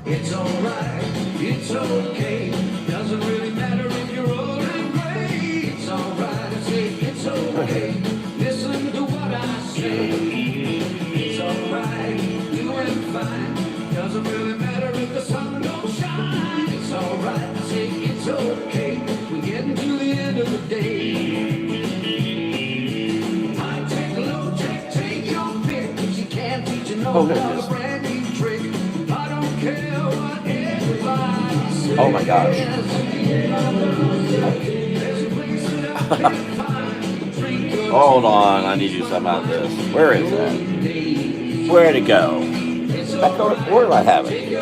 It's alright, it's okay. Doesn't really matter if you're old and gray. It's alright, I say it's okay. Listen to what I say. It's alright, doing fine. Doesn't really matter if the sun don't shine. It's alright, I say it's okay. We're getting to the end of the day. High tech, low tech, take your pick. 'Cause you can't teach an old dog a brand new trick. I don't care what everybody says. Oh my gosh. Hold on, I need to do something about this. Where is that? Where'd it go? Where did I have it?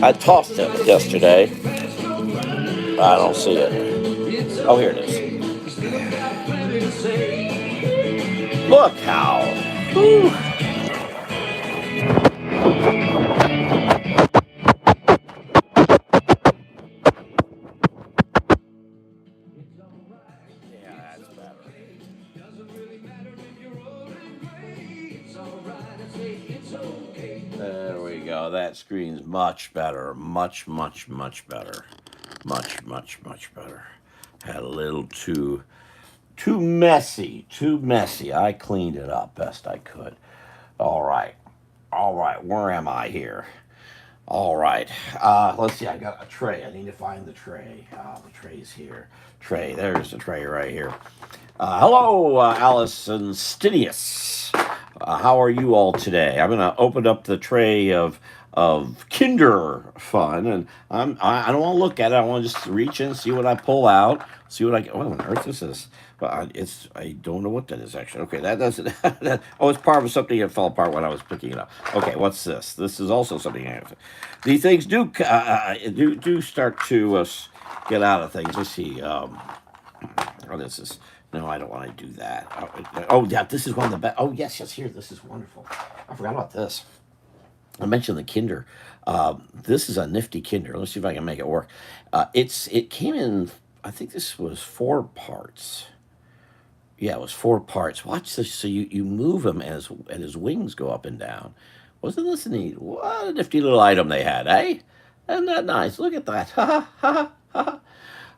I tossed it yesterday. I don't see it. Oh, here it is. Look how. Whew. Yeah, that's better. There we go. That screen's much better. Much, much, much better. Much, much, much better. Had a little too messy. Too messy. I cleaned it up best I could. All right. All right. Where am I here? All right. Let's see. I got a tray. I need to find the tray. The tray's here. Tray. There's the tray right here. Hello, Allison Stinius. How are you all today? I'm gonna open up the tray of Kinder Fun, and I don't want to look at it. I want to just reach in, see what I pull out, see what I get. What on earth is this? But I don't know what that is actually. Okay, that doesn't. Oh, it's part of something that fell apart when I was picking it up. Okay, what's this? This is also something. These things do start to get out of things. Let's see. What is this? No, I don't want to do that. Oh, yeah, this is one of the best. Oh, yes, here. This is wonderful. I forgot about this. I mentioned the Kinder. This is a nifty Kinder. Let's see if I can make it work. It came in. I think this was 4 parts. Yeah, it was 4 parts. Watch this. So you move him and his wings go up and down. Wasn't this neat? What a nifty little item they had, eh? Isn't that nice? Look at that. Ha ha ha ha.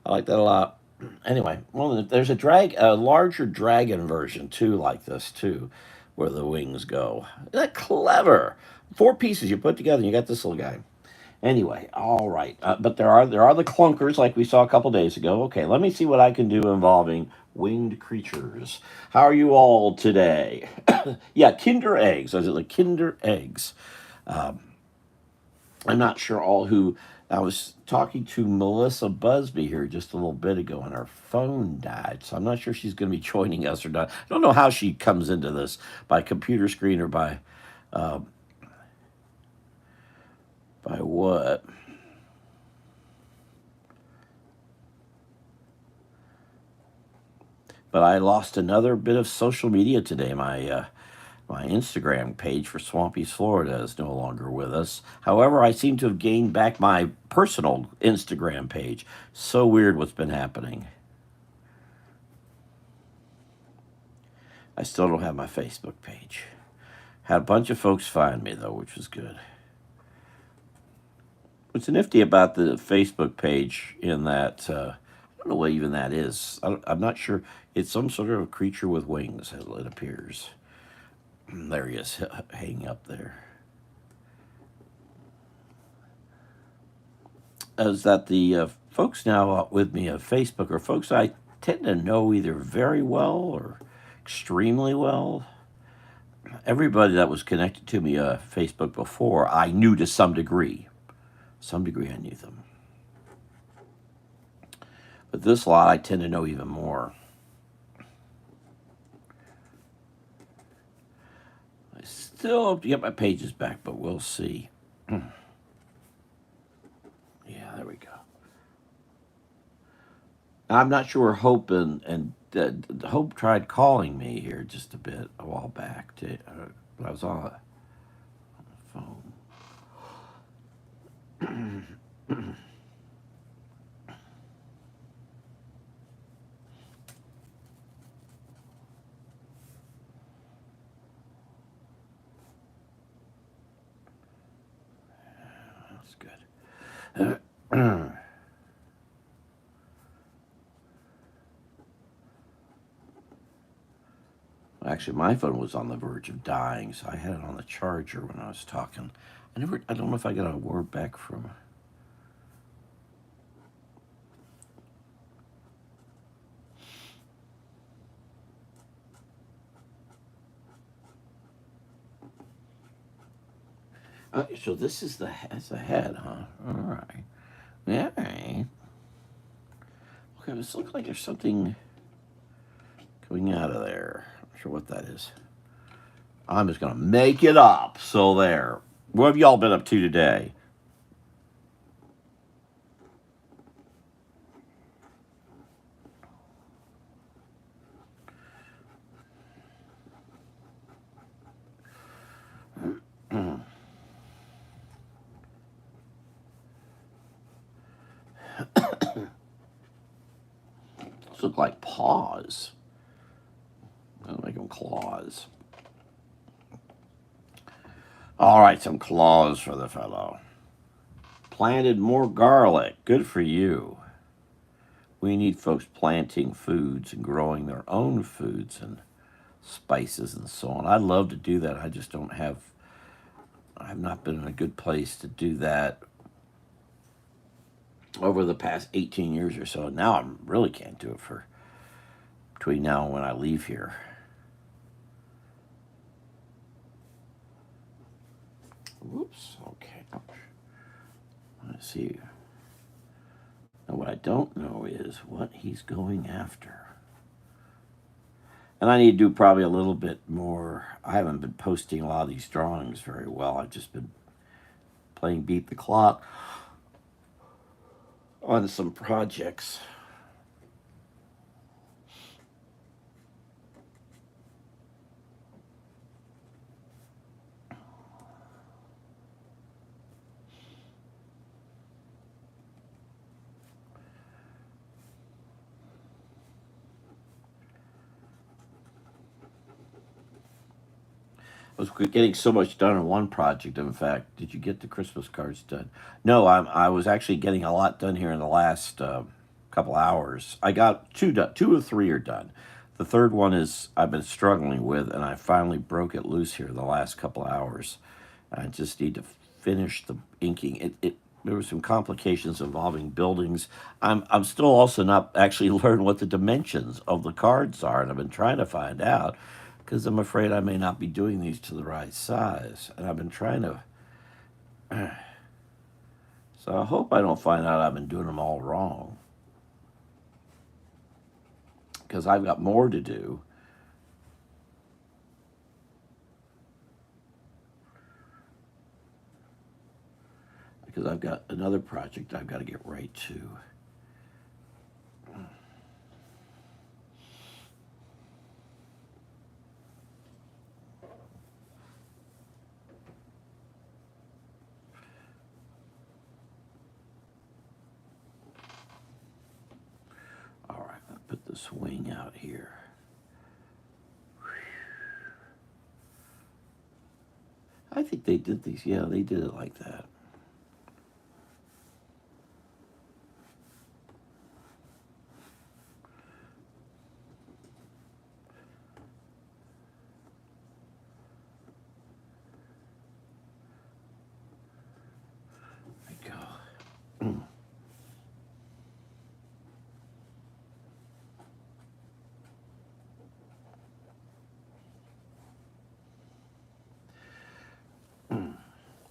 I like that a lot. Anyway, well, there's a larger dragon version too, like this too, where the wings go. Isn't that clever? 4 pieces you put together, and you got this little guy. Anyway, all right, but there are the clunkers like we saw a couple days ago. Okay, let me see what I can do involving winged creatures. How are you all today? Yeah, Kinder eggs. Is it like Kinder eggs? I'm not sure all who. I was talking to Melissa Busby here just a little bit ago, and her phone died, so I'm not sure she's going to be joining us or not. I don't know how she comes into this, by computer screen or by what. But I lost another bit of social media today. My Instagram page for Swampy's Florida is no longer with us. However, I seem to have gained back my personal Instagram page. So weird what's been happening. I still don't have my Facebook page. Had a bunch of folks find me, though, which was good. What's nifty about the Facebook page in that, I don't know what even that is. I'm not sure. It's some sort of a creature with wings, it appears. There he is, hanging up there. Is that the folks now with me on Facebook are folks I tend to know either very well or extremely well. Everybody that was connected to me on Facebook before, I knew to some degree. Some degree I knew them. But this lot I tend to know even more. Still hope to get my pages back, but we'll see. Yeah, there we go. I'm not sure Hope and Hope tried calling me here just a bit a while back. I was on the phone. That's Actually, my phone was on the verge of dying, so I had it on the charger when I was talking. I don't know if I got a word back from. So this is that's the head, huh? All right. Yeah. Okay, this looks like there's something coming out of there. Not sure what that is. I'm just gonna make it up. So there. What have y'all been up to today? These look like paws. I'll make them claws. All right, some claws for the fellow. Planted more garlic. Good for you. We need folks planting foods and growing their own foods and spices and so on. I'd love to do that. I just don't have, I've not been in a good place to do that over the past 18 years or so. Now I really can't do it for between now and when I leave here. Whoops. Okay. Let's see. Now, what I don't know is what he's going after. And I need to do probably a little bit more. I haven't been posting a lot of these drawings very well. I've just been playing beat the clock on some projects. I was getting so much done on one project. In fact, did you get the Christmas cards done? No, I was actually getting a lot done here in the last couple hours. I got two done. Two or three are done. The third one is I've been struggling with, and I finally broke it loose here in the last couple hours. I just need to finish the inking. There were some complications involving buildings. I'm still also not actually learned what the dimensions of the cards are, and I've been trying to find out because I'm afraid I may not be doing these to the right size. And I've been trying to. So I hope I don't find out I've been doing them all wrong because I've got more to do. Because I've got another project I've got to get right to. All right, I'll put this wing out here. I think they did these. Yeah, they did it like that. There we go.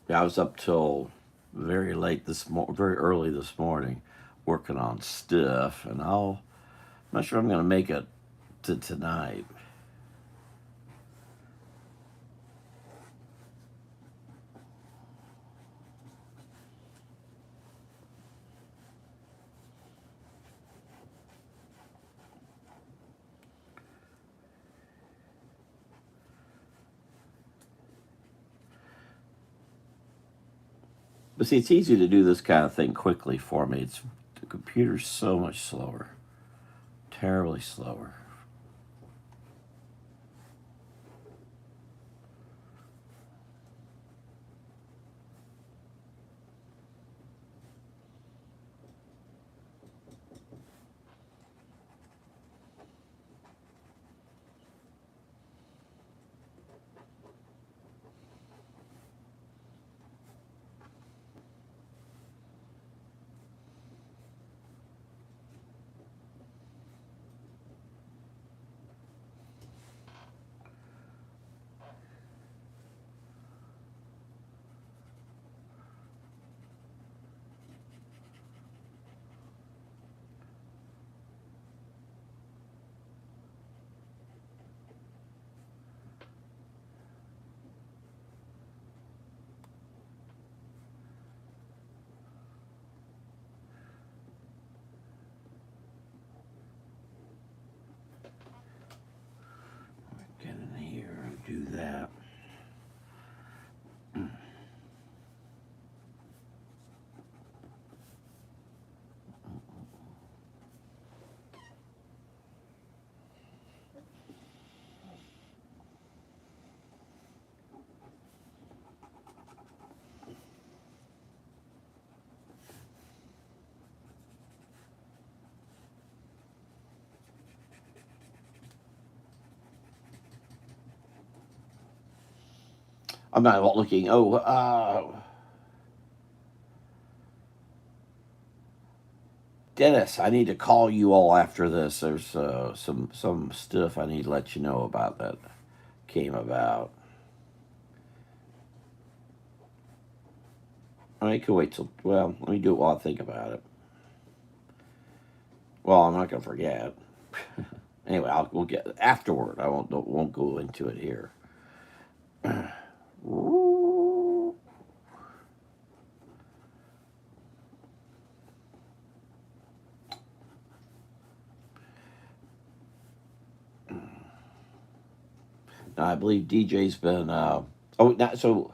Yeah, I was up till very early this morning, working on stuff, and I'm not sure I'm going to make it to tonight. But see, it's easy to do this kind of thing quickly for me. The computer's so much slower, terribly slower. I'm not looking. Oh, Dennis, I need to call you all after this. There's some stuff I need to let you know about that came about. I could wait till. Well, let me do it while I think about it. Well, I'm not gonna forget. Anyway, we'll get afterward. I won't go into it here. Now, I believe DJ's been. Oh, not so.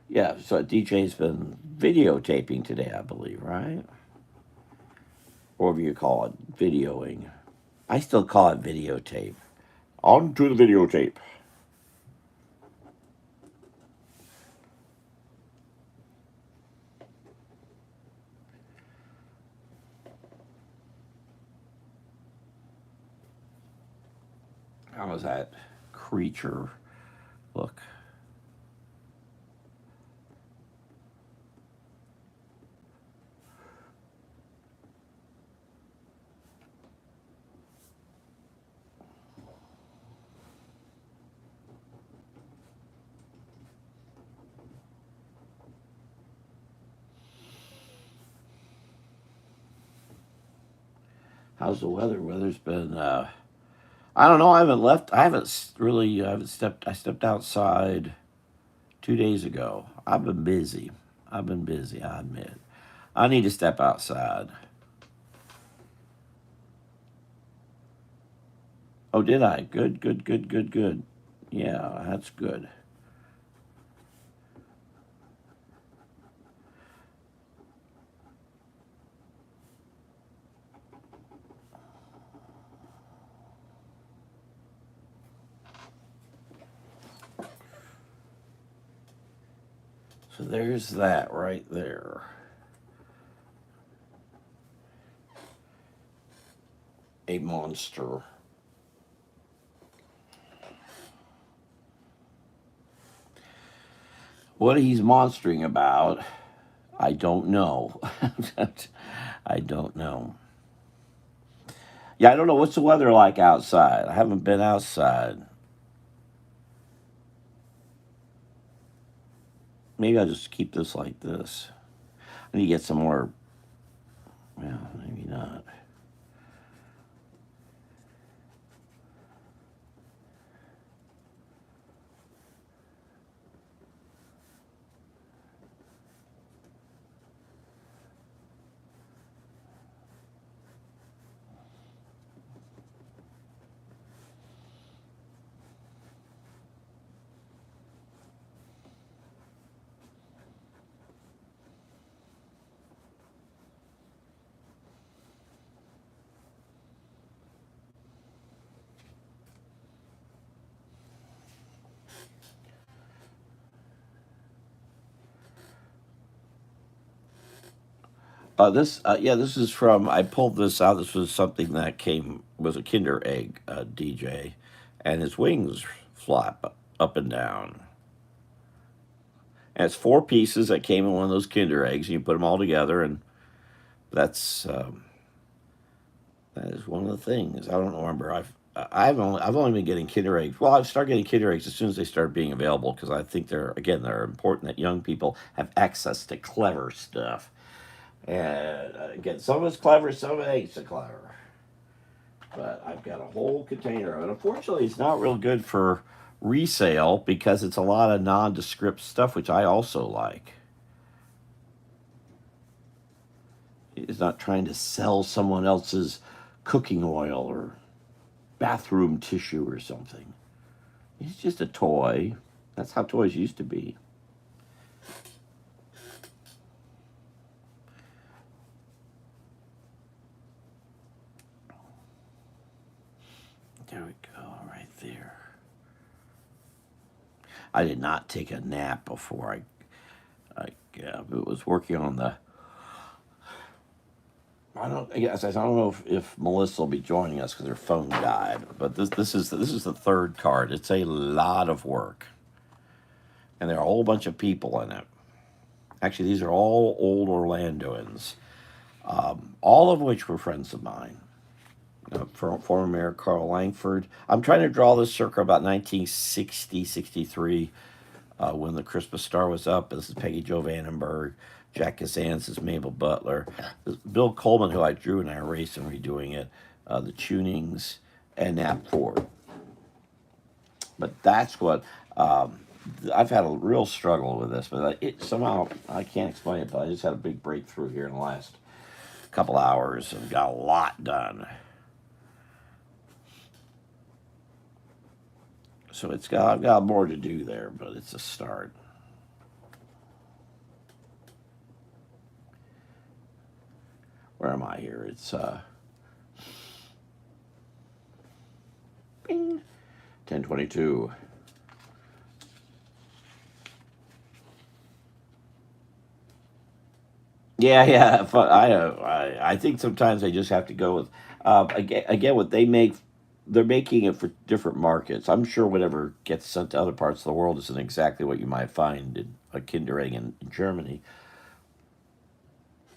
Yeah, so DJ's been videotaping today, I believe, right? Or whatever you call it, videoing. I still call it videotape. On to the videotape. How was that creature look? How's the weather? Weather's been. I don't know. I haven't left. I haven't really. I haven't stepped. I stepped outside 2 days ago. I've been busy. I've been busy. I admit. I need to step outside. Oh, did I? Good. Good. Good. Good. Good. Yeah, that's good. So there's that right there. A monster. What he's monstering about, I don't know. I don't know. Yeah, I don't know. What's the weather like outside? I haven't been outside. Maybe I'll just keep this like this. I need to get some more. Well, maybe not. Yeah, this is from. I pulled this out. This was something that was a Kinder Egg DJ, and his wings flap up and down. And it's four pieces that came in one of those Kinder Eggs, and you put them all together, and that's that is one of the things. I don't remember. I've only been getting Kinder Eggs. Well, I've started getting Kinder Eggs as soon as they started being available because I think they're important that young people have access to clever stuff. And again, some of it's clever, some of it ain't so clever. But I've got a whole container of it. Unfortunately, it's not real good for resale because it's a lot of nondescript stuff, which I also like. It's not trying to sell someone else's cooking oil or bathroom tissue or something. It's just a toy. That's how toys used to be. There we go, right there. I did not take a nap before I was working on the. I don't know if Melissa will be joining us because her phone died. But this is the third card. It's a lot of work. and there are a whole bunch of people in it. Actually, these are all old Orlandoans, all of which were friends of mine. Former Mayor Carl Langford. I'm trying to draw this circa about 1960, 63, when the Christmas star was up. This is Peggy Jo Vandenberg. Jack Kazans is Mabel Butler. Bill Coleman, who I drew and I erased and redoing it. The tunings, and Nat Ford. But that's what I've had a real struggle with this, but it somehow I can't explain it. But I just had a big breakthrough here in the last couple hours and got a lot done. So I've got more to do there, but it's a start. Where am I here? It's bing, 10:22. Yeah. I think sometimes they just have to go with again what they make. They're making it for different markets. I'm sure whatever gets sent to other parts of the world isn't exactly what you might find in a Kinderegg in Germany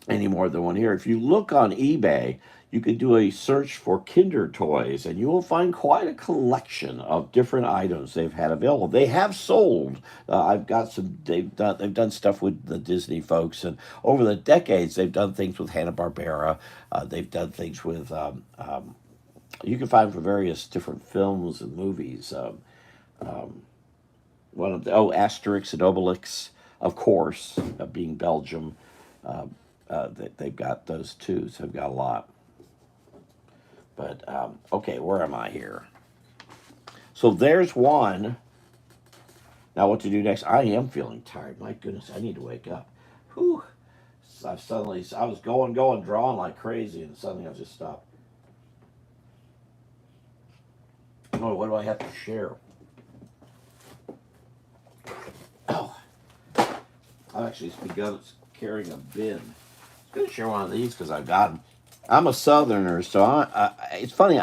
any more than one here. If you look on eBay, you can do a search for Kinder toys, and you will find quite a collection of different items they've had available. They have sold. I've got some. They've done stuff with the Disney folks, and over the decades, they've done things with Hanna Barbera. They've done things with. You can find for various different films and movies. One of the Asterix and Obelix, of course, being Belgium. They've got those too, so they've got a lot. But okay, where am I here? So there's one. Now, what to do next? I am feeling tired. My goodness, I need to wake up. Whew. I was going, drawing like crazy, and suddenly I just stopped. Oh, what do I have to share? Oh, I've actually begun carrying a bin. I'm going to share one of these because I've got them. I'm a Southerner, so it's funny.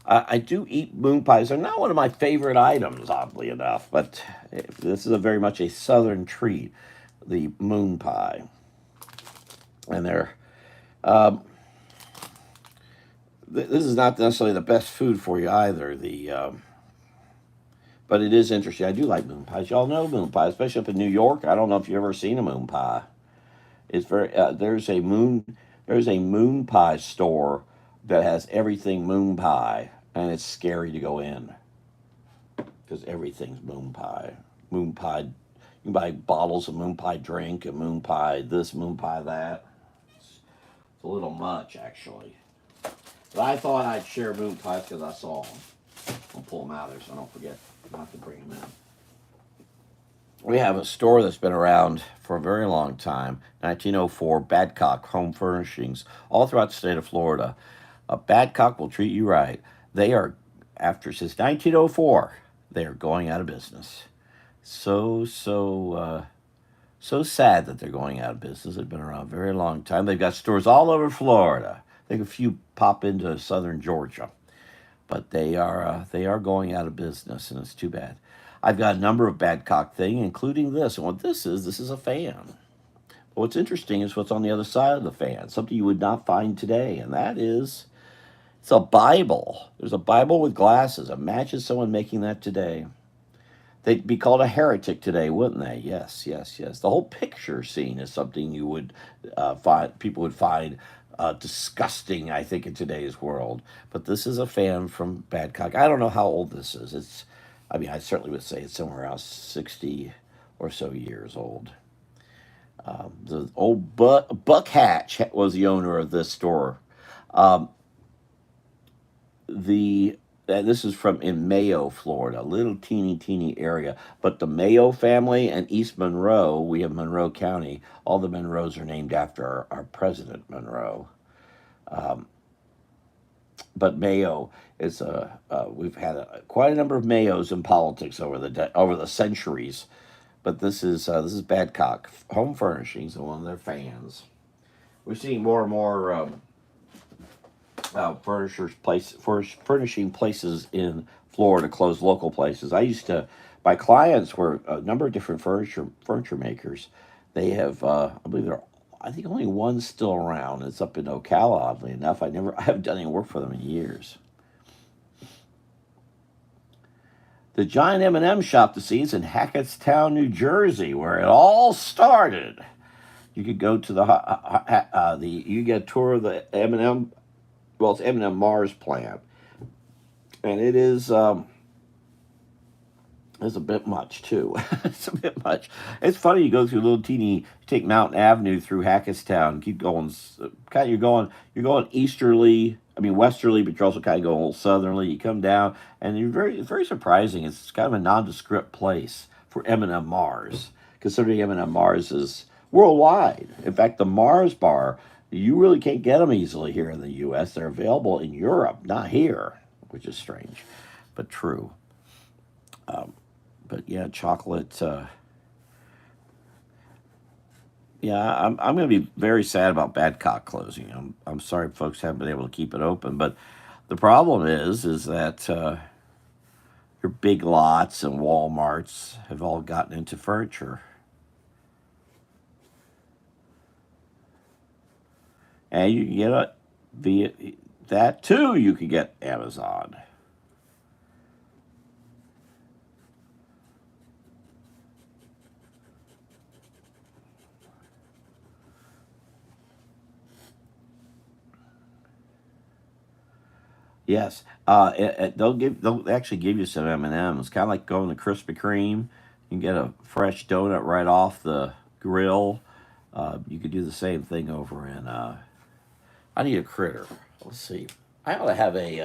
I do eat moon pies. They're not one of my favorite items, oddly enough, but this is very much a Southern treat, the moon pie. And this is not necessarily the best food for you either. But it is interesting. I do like moon pies. Y'all know moon pie, especially up in New York. I don't know if you've ever seen a moon pie. It's very there's a moon pie store that has everything moon pie, and it's scary to go in because everything's moon pie. Moon pie. You can buy bottles of moon pie drink and moon pie this, moon pie that. It's a little much actually. But I thought I'd share moon pies because I saw them. I'll pull them out there so I don't forget not to bring them in. We have a store that's been around for a very long time, 1904, Badcock Home Furnishings, all throughout the state of Florida. Badcock will treat you right. They are, since 1904, they are going out of business. So sad that they're going out of business. They've been around a very long time. They've got stores all over Florida. I think a few pop into southern Georgia. But they are going out of business, and it's too bad. I've got a number of Badcock things, including this. And what this is a fan. But what's interesting is what's on the other side of the fan, something you would not find today, and that is it's a Bible. There's a Bible with glasses. Imagine someone making that today. They'd be called a heretic today, wouldn't they? Yes. The whole picture scene is something you would find. People would find disgusting, I think, in today's world. But this is a fan from Badcock. I don't know how old this is. I certainly would say it's somewhere around 60 or so years old. The old Buck Hatch was the owner of this store. Um, this is from in Mayo, Florida, a little teeny area. But the Mayo family and East Monroe, we have Monroe County. All the Monroes are named after our president Monroe. But Mayo is we've had quite a number of Mayos in politics over the centuries. But this is Badcock Home Furnishings and one of their fans. We're seeing more and more furnishing places in Florida close local places. I used to My clients were a number of different furniture makers. They have, I believe there, I think only one's still around. It's up in Ocala. Oddly enough, I haven't done any work for them in years. The giant M&M shop to see is in Hackettstown, New Jersey, where it all started. You could go to you get a tour of the M&M. Well, it's M&M Mars plant, and it is. It's a bit much too. It's a bit much. It's funny. You go through little teeny. You take Mountain Avenue through Hackettstown. Keep going. Kind of You're going easterly. I mean westerly, but you're also kind of going a little southerly. You come down, and it's very surprising. It's kind of a nondescript place for M&M Mars, considering M&M Mars is worldwide. In fact, the Mars bar, you really can't get them easily here in the U.S. They're available in Europe, not here, which is strange, but true. But yeah, chocolate. Yeah, I'm going to be very sad about Badcock closing. I'm sorry, folks haven't been able to keep it open. But the problem is that your Big Lots and WalMarts have all gotten into furniture, and you can get it via that too. You can get Amazon. Yes, they'll actually give you some M and M's. Kind of like going to Krispy Kreme. You can get a fresh donut right off the grill. You could do the same thing over in. I need a critter. Let's see. I ought to have a.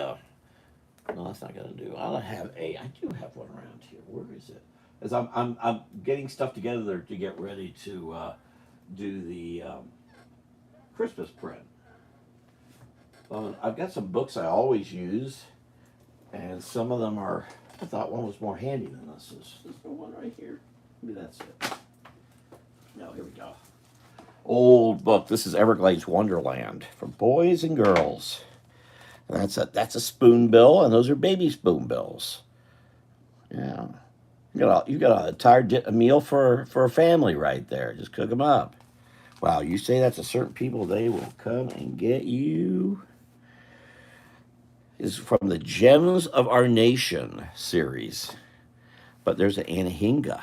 No, that's not gonna do. I ought to have a. I do have one around here. Where is it? As I'm getting stuff together to get ready to do the Christmas print. I've got some books I always use, and some of them are. I thought one was more handy than this. Is there one right here? Maybe that's it. No, here we go. Old book. This is Everglades Wonderland for boys and girls. And that's a spoonbill, and those are baby spoonbills. Yeah, you got a entire a meal for a family right there. Just cook them up. Wow, you say that to certain people, they will come and get you. Is from the Gems of Our Nation series, but there's an Anahinga.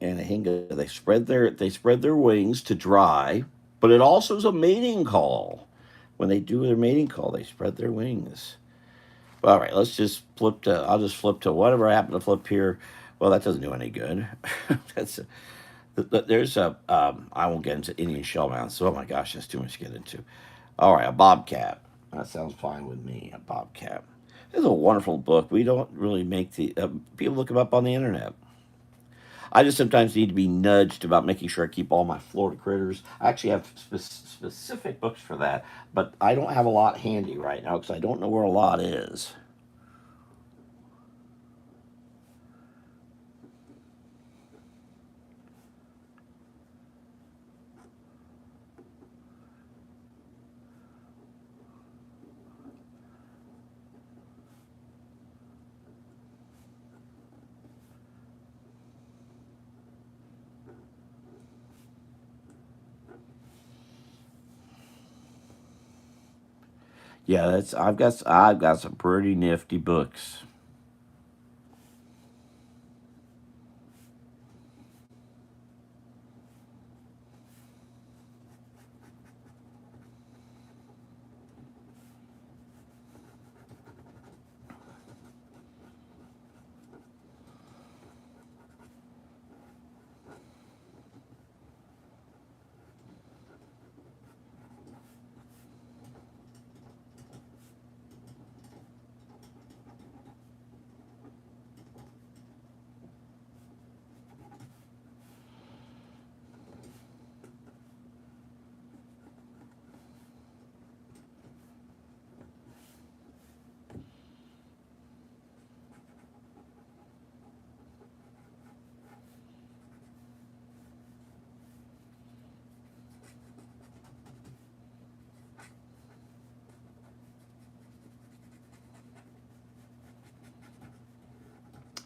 Anahinga. They spread their wings to dry, but it also is a mating call. When they do their mating call, they spread their wings. All right, let's just flip to. I'll just flip to whatever I happen to flip here. Well, that doesn't do any good. There's a. I won't get into Indian shell mounts. Oh my gosh, that's too much to get into. All right, a bobcat. That sounds fine with me. A bobcat. It's a wonderful book. We don't really make the people look them up on the internet. I just sometimes need to be nudged about making sure I keep all my Florida critters. I actually have specific books for that, but I don't have a lot handy right now because I don't know where a lot is. Yeah, that's I've got some pretty nifty books.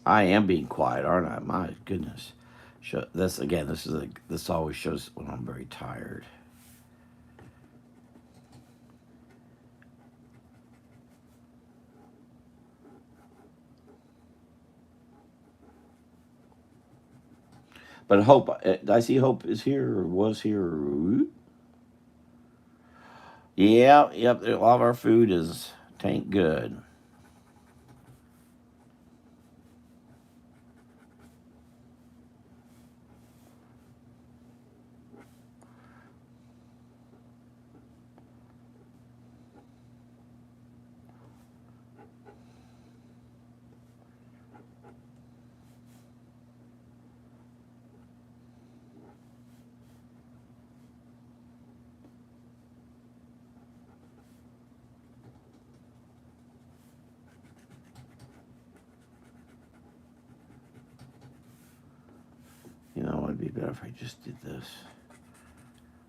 I am being quiet, aren't I? My goodness. This again. This always shows when I'm very tired. But Hope, I see Hope is here or was here. Yeah, yep. A lot of our food is tain't good. You know, it'd be better if I just did this.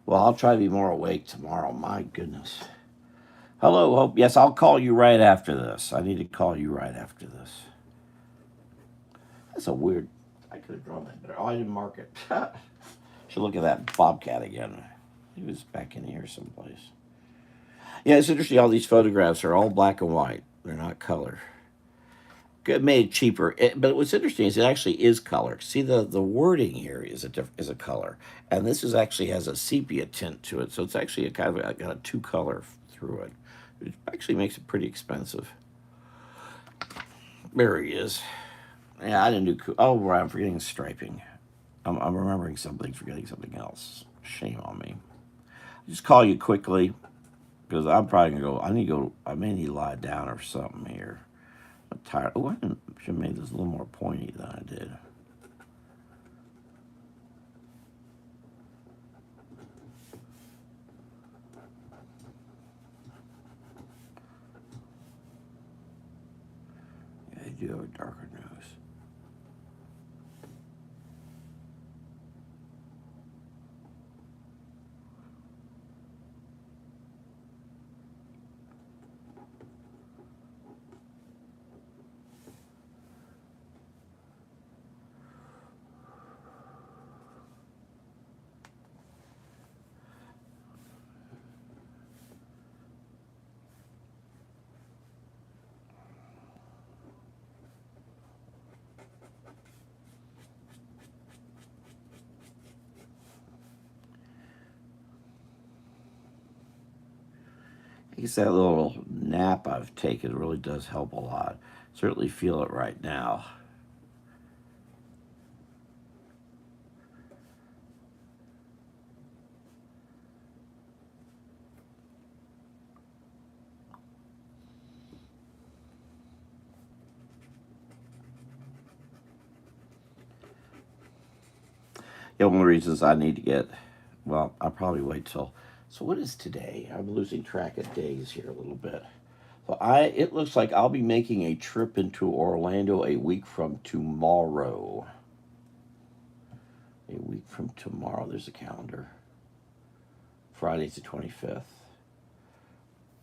Well, I'll try to be more awake tomorrow. My goodness. Hello, Hope. Yes, I'll call you right after this. I need to call you right after this. That's a weird. I could have drawn that better. Oh, I didn't mark it. Should look at that bobcat again. He was back in here someplace. Yeah, it's interesting. All these photographs are all black and white. They're not color. It made it cheaper. But what's interesting is it actually is color. See the wording here is a color, and this is actually has a sepia tint to it. So it's actually a kind of got a two color through it. It actually makes it pretty expensive. There he is. Yeah, I didn't do. Oh, right, I'm forgetting striping. I'm remembering something, forgetting something else. Shame on me. Just call you quickly because I'm probably gonna go. I need to go. I may need to lie down or something here. I'm tired. Oh, should have made this a little more pointy than I did. Yeah, I do have a darker nose. I guess that little nap I've taken really does help a lot. Certainly feel it right now. Yeah, one of the reasons I need to get, well, I'll probably wait till. So what is today? I'm losing track of days here a little bit. So it looks like I'll be making a trip into Orlando a week from tomorrow. A week from tomorrow. There's a calendar. Friday's the 25th.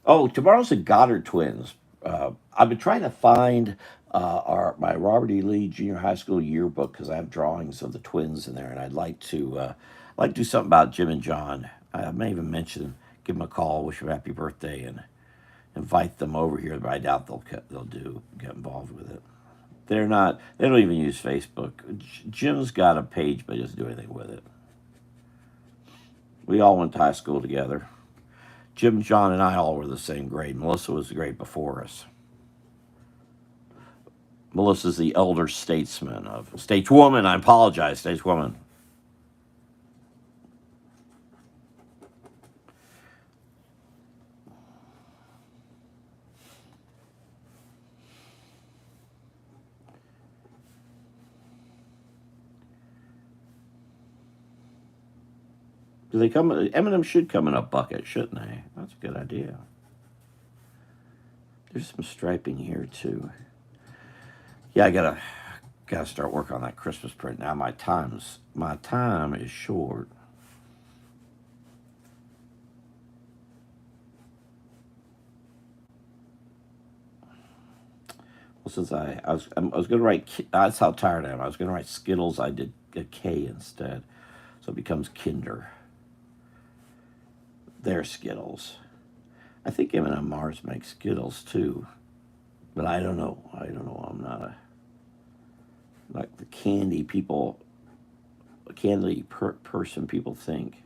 Oh, tomorrow's the Goddard twins. I've been trying to find my Robert E. Lee Junior High School yearbook because I have drawings of the twins in there, and I'd like to do something about Jim and John. I may even mention, give them a call, wish them happy birthday, and invite them over here. But I doubt they'll get involved with it. They're not. They don't even use Facebook. Jim's got a page, but he doesn't do anything with it. We all went to high school together. Jim, John, and I all were the same grade. Melissa was the grade before us. Melissa's the elder statesman of stateswoman. I apologize, stateswoman. Do they come? M&M should come in a bucket, shouldn't they? That's a good idea. There's some striping here too. Yeah, I gotta start work on that Christmas print now. My time is short. Well, since I was going to write, that's how tired I am. I was going to write Skittles. I did a K instead. So it becomes Kinder. They're Skittles. I think M&M Mars makes Skittles too. But I don't know. I don't know. I'm not a, like the candy people, person people think.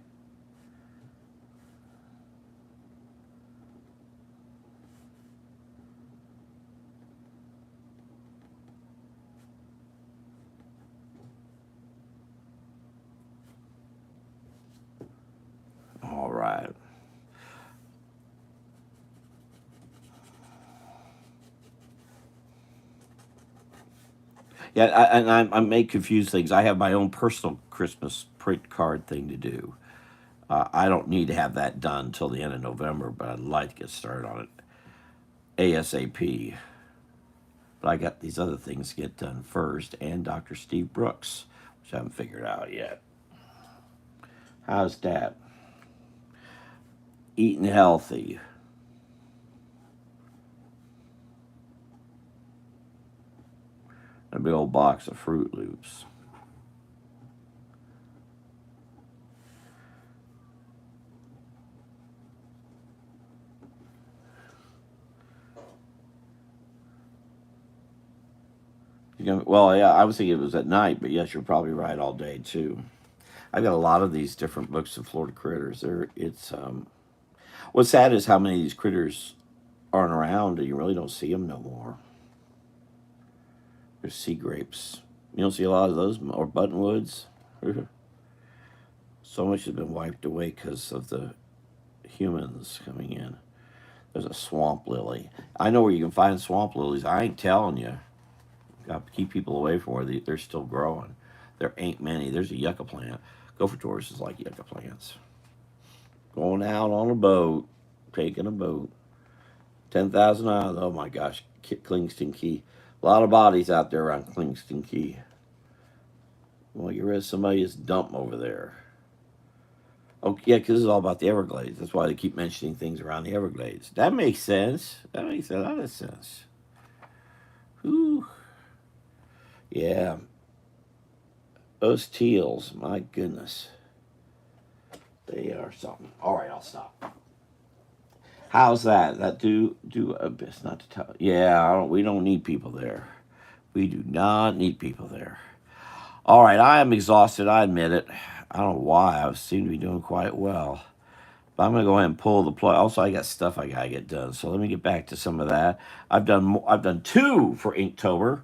All right. Yeah, I may confuse things. I have my own personal Christmas print card thing to do. I don't need to have that done till the end of November, but I'd like to get started on it ASAP. But I got these other things to get done first, and Dr. Steve Brooks, which I haven't figured out yet. How's that? Eating healthy. A big old box of Fruit Loops. Well, yeah, I was thinking it was at night, but yes, you're probably right all day too. I've got a lot of these different books of Florida critters. What's sad is how many of these critters aren't around, and you really don't see them no more. There's sea grapes. You don't see a lot of those, or buttonwoods. So much has been wiped away because of the humans coming in. There's a swamp lily. I know where you can find swamp lilies. I ain't telling you. Got to keep people away from where they're still growing. There ain't many. There's a yucca plant. Gopher tortoises like yucca plants. Going out on a boat, taking a boat. 10,000 islands. Oh my gosh, Kingston Key. A lot of bodies out there around Kingston Key. Well, you read somebody is dump over there. Oh, yeah, because this is all about the Everglades. That's why they keep mentioning things around the Everglades. That makes sense. That makes a lot of sense. Whew. Yeah. Those teals, my goodness. They are something. All right, I'll stop. How's that? That do it's not to tell. Yeah, we don't need people there. We do not need people there. All right, I am exhausted. I admit it. I don't know why. I seem to be doing quite well. But I'm gonna go ahead and pull the plug. Also, I got stuff I gotta get done. So let me get back to some of that. I've done two for Inktober.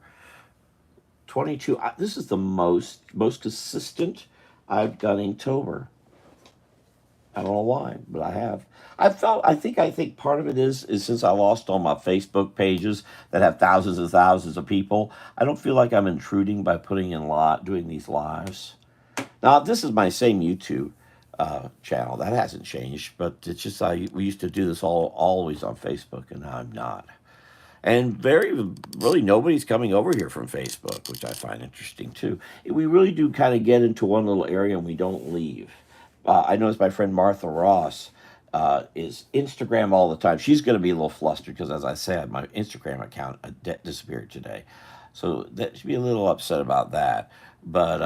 22. This is the most consistent I've done Inktober. I don't know why, but I have. I think part of it is since I lost all my Facebook pages that have thousands and thousands of people, I don't feel like I'm intruding by putting in doing these lives. Now this is my same YouTube channel that hasn't changed, but it's just we used to do this always on Facebook, and now I'm not. And really nobody's coming over here from Facebook, which I find interesting too. We really do kind of get into one little area and we don't leave. I noticed my friend Martha Ross is Instagram all the time. She's going to be a little flustered because, as I said, my Instagram account disappeared today. So that she'd be a little upset about that. But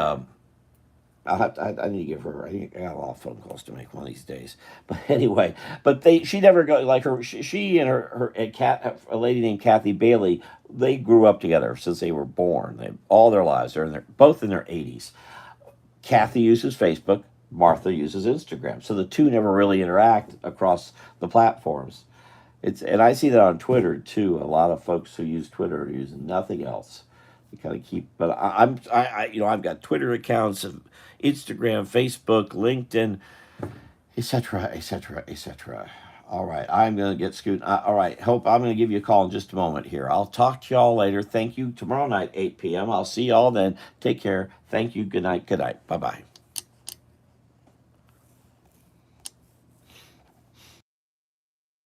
I need to give her. I got a lot of phone calls to make one of these days. But anyway, she never got like her. She and a lady named Kathy Bailey. They grew up together since they were born. They all their lives. They're both in their 80s. Kathy uses Facebook. Martha uses Instagram. So the two never really interact across the platforms. And I see that on Twitter too. A lot of folks who use Twitter are using nothing else. They kind of keep. But I've got Twitter accounts of Instagram, Facebook, LinkedIn, etc., etc., etc. All right, I'm going to get scooted. All right, Hope, I'm going to give you a call in just a moment here. I'll talk to y'all later. Thank you. Tomorrow night, 8 p.m. I'll see y'all then. Take care. Thank you. Good night. Good night. Bye-bye.